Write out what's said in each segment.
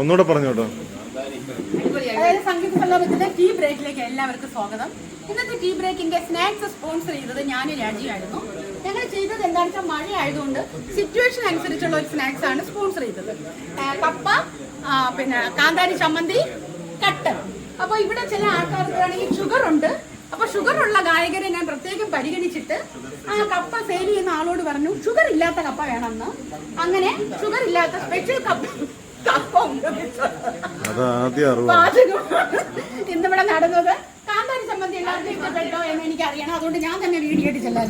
ഒന്നുകൂടെ പറഞ്ഞോട്ടോ. അതായത് സംഗീത സല്ലാപത്തിന്റെ ടീ ബ്രേക്കിലേക്ക് എല്ലാവർക്കും സ്വാഗതം. ഇന്നത്തെ ടീ ബ്രേക്കിന്റെ സ്നാക്സ് സ്പോൺസർ ചെയ്തത് ഞാൻ രാജിയായിരുന്നു. ഞങ്ങൾ ചെയ്തത് എന്താണെന്ന് വെച്ചാൽ മഴ ആയതുകൊണ്ട് സിറ്റുവേഷൻ അനുസരിച്ചുള്ള ഒരു സ്നാക്സ് ആണ് സ്പോൺസർ ചെയ്തത്. കപ്പ, പിന്നെ കാന്താരി ചമ്മന്തി, കട്ടൻ. അപ്പൊ ഇവിടെ ചില ആൾക്കാർക്കാണെങ്കിൽ ഷുഗർ ഉണ്ട്. അപ്പൊ ഷുഗർ ഉള്ള ഗായകരെ ഞാൻ പ്രത്യേകം പരിഗണിച്ചിട്ട് ആ കപ്പ സെയിൽ ചെയ്യുന്ന ആളോട് പറഞ്ഞു ഷുഗർ ഇല്ലാത്ത കപ്പ വേണമെന്ന്. അങ്ങനെ ഷുഗർ ഇല്ലാത്ത സ്പെഷ്യൽ കപ്പ ഇന്നിവിടെ നടന്നത്. കാന്താരി ചമ്മന്തി എല്ലാവർക്കും ഇഷ്ടപ്പെട്ടോ എന്ന് എനിക്ക് അറിയണം. അതുകൊണ്ട് ഞാൻ തന്നെ വീഡിയോ അടിച്ചല്ലോ.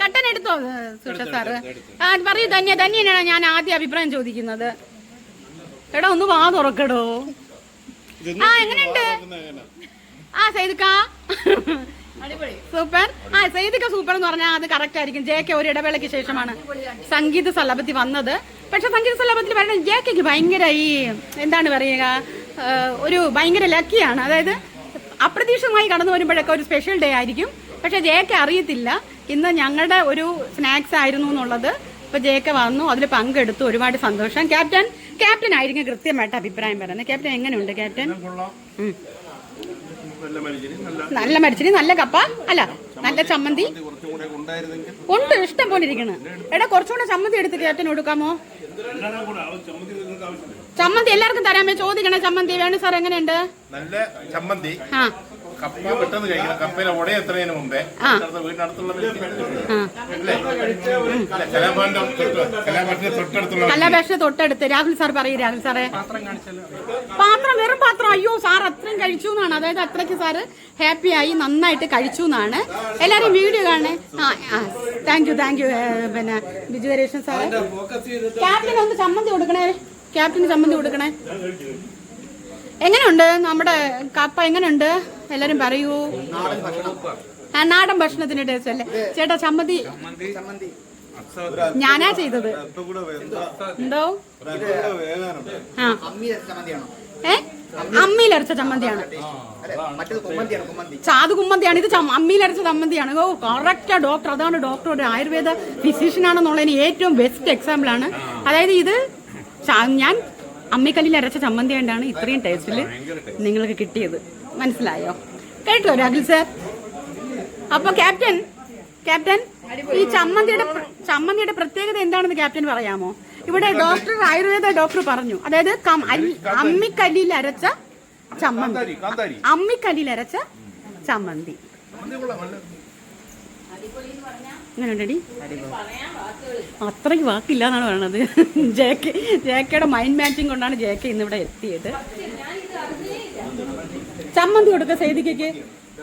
കട്ടൻ എടുത്തോ സുഷ സാറ്? പറയൂ തന്നെയാണ് ഞാൻ ആദ്യം അഭിപ്രായം ചോദിക്കുന്നത്. എടാ ഒന്ന് വാ തുറക്കടോ. എങ്ങനെയുണ്ട്? സൈദിക്ക സൂപ്പർ. സൈദിക്ക സൂപ്പർ എന്ന് പറഞ്ഞാൽ അത് കറക്റ്റ് ആയിരിക്കും. ജെക്ക് ഒരു ഇടവേളയ്ക്ക് ശേഷമാണ് സംഗീത സല്ലാപത്തിൽ വന്നത്. പക്ഷെ സംഗീത സല്ലാപത്തിൽ പറയുന്നത് ജെക്ക് ഭയങ്കര എന്താണ് പറയുക, ഒരു ഭയങ്കര ലക്കിയാണ്. അതായത് അപ്രതീക്ഷിതമായി കടന്നു വരുമ്പോഴൊക്കെ ഒരു സ്പെഷ്യൽ ഡേ ആയിരിക്കും. പക്ഷെ ജെക്ക് അറിയത്തില്ല ഇന്ന് ഞങ്ങളുടെ ഒരു സ്നാക്സ് ആയിരുന്നു എന്നുള്ളത്. ഇപ്പൊ ജെക്ക് വന്നു, അതിൽ പങ്കെടുത്തു. ഒരുപാട് സന്തോഷം. ക്യാപ്റ്റൻ ആയിരിക്കും കൃത്യമായിട്ട് അഭിപ്രായം പറയുന്നത്. ക്യാപ്റ്റൻ എങ്ങനെയുണ്ട് ക്യാപ്റ്റൻ? നല്ല മരിച്ചിരി, നല്ല കപ്പ, അല്ല നല്ല ചമ്മന്തി ഉണ്ട്. ഇഷ്ടം പോലെ ഇരിക്കണ്. എടാ കുറച്ചുകൂടെ ചമ്മന്തി എടുത്ത് ക്യാപ്റ്റൻ കൊടുക്കാമോ? ചമ്മന്തി എല്ലാവർക്കും തരാമേ? ചോദിക്കണേ ചമ്മന്തി വേണു സാർ എങ്ങനെയുണ്ട്? നല്ല ചമ്മന്തി. കപ്പ പെട്ടെന്ന് കഴിക്കണം. കപ്പയിലെ ഉടയ എത്രതിന് മുമ്പേ വീടിനടുത്തുള്ള കലാഭാഷ തൊട്ടടുത്ത്. രാഹുൽ സാർ പറയൂ. രാഹുൽ സാറേ പാത്രം, വെറും പാത്രം. അയ്യോ സാർ അത്രയും കഴിച്ചു എന്നാണ്. അതായത് അത്രയ്ക്ക് സാറ് ഹാപ്പി ആയി, നന്നായിട്ട് കഴിച്ചു എന്നാണ്. എല്ലാരും വീഡിയോ കാണണേ. താങ്ക് യു പിന്നെ ബിജുവരേഷൻ സാറ്. ക്യാപ്റ്റൻ ഒന്ന് ചമ്മന്തി കൊടുക്കണേ. ക്യാപ്റ്റന് ചമ്മന്തി കൊടുക്കണേ. എങ്ങനെയുണ്ട് നമ്മുടെ കപ്പ? എങ്ങനെയുണ്ട് എല്ലാരും പറയൂ. നാടൻ ഭക്ഷണത്തിന്റെ ടേസ്റ്റ് അല്ലേ ചേട്ടാ? ചമ്മന്തി ഞാനാ ചെയ്തത്. എന്തോ അമ്മിയിലരച്ച ചമ്മന്തിയാണ്. ചാതു കുമ്മന്തിയാണ്. ഇത് അമ്മിയിലരച്ച ചമ്മന്തിയാണ്. ഓ കറക്റ്റാ ഡോക്ടർ. അതാണ് ഡോക്ടർ, ഒരു ആയുർവേദ ഫിസിഷ്യൻ ആണെന്നുള്ളതിന് ഏറ്റവും ബെസ്റ്റ് എക്സാമ്പിൾ ആണ്. അതായത് ഇത് ഞാൻ അമ്മിക്കല്ലിൽ അരച്ച ചമ്മന്തി കൊണ്ടാണ് ഇത്രയും ടേസ്റ്റിൽ നിങ്ങൾക്ക് കിട്ടിയത്. മനസ്സിലായോ? കേട്ടോ രാഹുൽ സാർ? അപ്പൊ ക്യാപ്റ്റൻ ഈ ചമ്മന്തിയുടെ പ്രത്യേകത എന്താണെന്ന് ക്യാപ്റ്റൻ പറയാമോ? ഇവിടെ ഡോക്ടർ, ആയുർവേദ ഡോക്ടർ പറഞ്ഞു. അതായത് അമ്മിക്കല്ലിൽ അരച്ച ചമ്മന്തി. അങ്ങനെയുണ്ടടി? അത്രയ്ക്ക് വാക്കില്ല എന്നാണ് പറയണത്. ജെക്കയുടെ മൈൻഡ് മാച്ചിങ് കൊണ്ടാണ് ജെക്ക ഇന്നിവിടെ എത്തിയത്. ചമ്മന്തി കൊടുക്ക സേദിക്കയ്ക്ക്.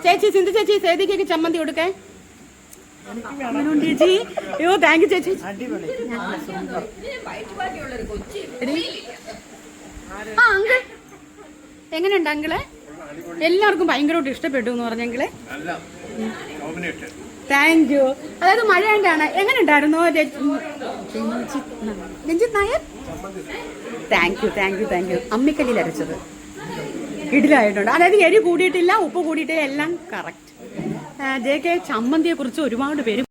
ചേച്ചി സിന്ധു ചേച്ചി സേദിക്കയ്ക്ക് ചമ്മന്തി കൊടുക്കേ. ചേച്ചി അയ്യോ താങ്ക് യു ചേച്ചി. അങ്കിൾ എങ്ങനെയുണ്ട് അങ്കിളെ? എല്ലാവർക്കും ഭയങ്കരമായിട്ട് ഇഷ്ടപ്പെട്ടു എന്ന് പറഞ്ഞെങ്കിലേ. Thank you. അതായത് മഴ കൊണ്ടാണ്. എങ്ങനെ ഉണ്ടായിരുന്നു രഞ്ജിത് നായർ? Thank you. അമ്മിക്കല്ലിൽ അരച്ചത് ഇടിലായിട്ടുണ്ട്. അതായത് എരി കൂടിയിട്ടില്ല, ഉപ്പ് കൂടിയിട്ടില്ല, എല്ലാം കറക്റ്റ്. ജെ കെ ചമ്മന്തിയെ കുറിച്ച് ഒരുപാട് പേര്